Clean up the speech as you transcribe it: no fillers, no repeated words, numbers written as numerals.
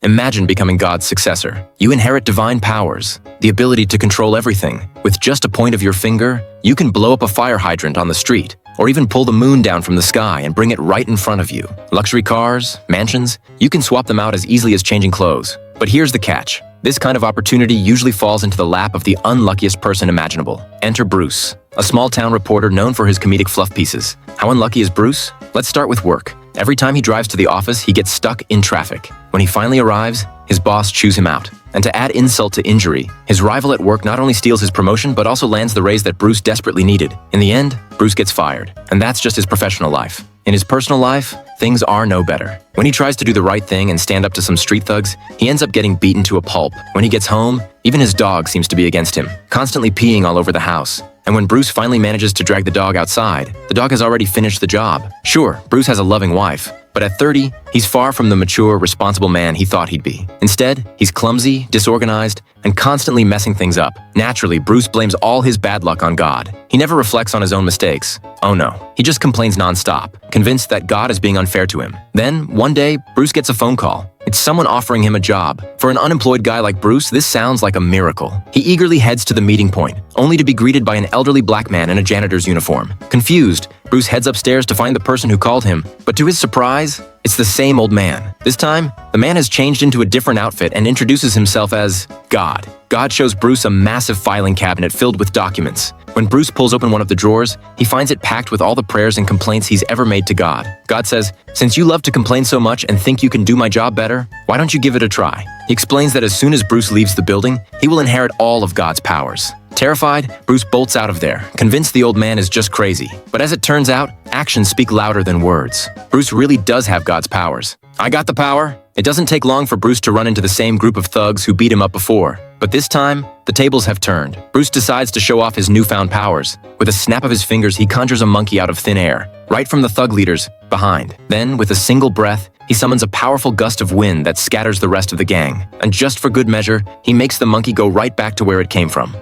Imagine becoming God's successor. You inherit divine powers, the ability to control everything. With just a point of your finger, you can blow up a fire hydrant on the street, or even pull the moon down from the sky and bring it right in front of you. Luxury cars, mansions, you can swap them out as easily as changing clothes. But here's the catch. This kind of opportunity usually falls into the lap of the unluckiest person imaginable. Enter Bruce, a small-town reporter known for his comedic fluff pieces. How unlucky is Bruce? Let's start with work. Every time he drives to the office, he gets stuck in traffic. When he finally arrives, his boss chews him out. And to add insult to injury, his rival at work not only steals his promotion, but also lands the raise that Bruce desperately needed. In the end, Bruce gets fired. And that's just his professional life. In his personal life, things are no better. When he tries to do the right thing and stand up to some street thugs, he ends up getting beaten to a pulp. When he gets home, even his dog seems to be against him, constantly peeing all over the house. And when Bruce finally manages to drag the dog outside, the dog has already finished the job. Sure, Bruce has a loving wife, but at 30, he's far from the mature, responsible man he thought he'd be. Instead, he's clumsy, disorganized, and constantly messing things up. Naturally, Bruce blames all his bad luck on God. He never reflects on his own mistakes. Oh no, he just complains nonstop, convinced that God is being unfair to him. Then, one day, Bruce gets a phone call. It's someone offering him a job. For an unemployed guy like Bruce, this sounds like a miracle. He eagerly heads to the meeting point, only to be greeted by an elderly black man in a janitor's uniform. Confused, Bruce heads upstairs to find the person who called him, but to his surprise, it's the same old man. This time, the man has changed into a different outfit and introduces himself as God. God shows Bruce a massive filing cabinet filled with documents. When Bruce pulls open one of the drawers, he finds it packed with all the prayers and complaints he's ever made to God. God says, "Since you love to complain so much and think you can do my job better, why don't you give it a try?" He explains that as soon as Bruce leaves the building, he will inherit all of God's powers. Terrified, Bruce bolts out of there, convinced the old man is just crazy. But as it turns out, actions speak louder than words. Bruce really does have God's powers. I got the power. It doesn't take long for Bruce to run into the same group of thugs who beat him up before. But this time, the tables have turned. Bruce decides to show off his newfound powers. With a snap of his fingers, he conjures a monkey out of thin air, right from the thug leaders behind. Then, with a single breath, he summons a powerful gust of wind that scatters the rest of the gang. And just for good measure, he makes the monkey go right back to where it came from.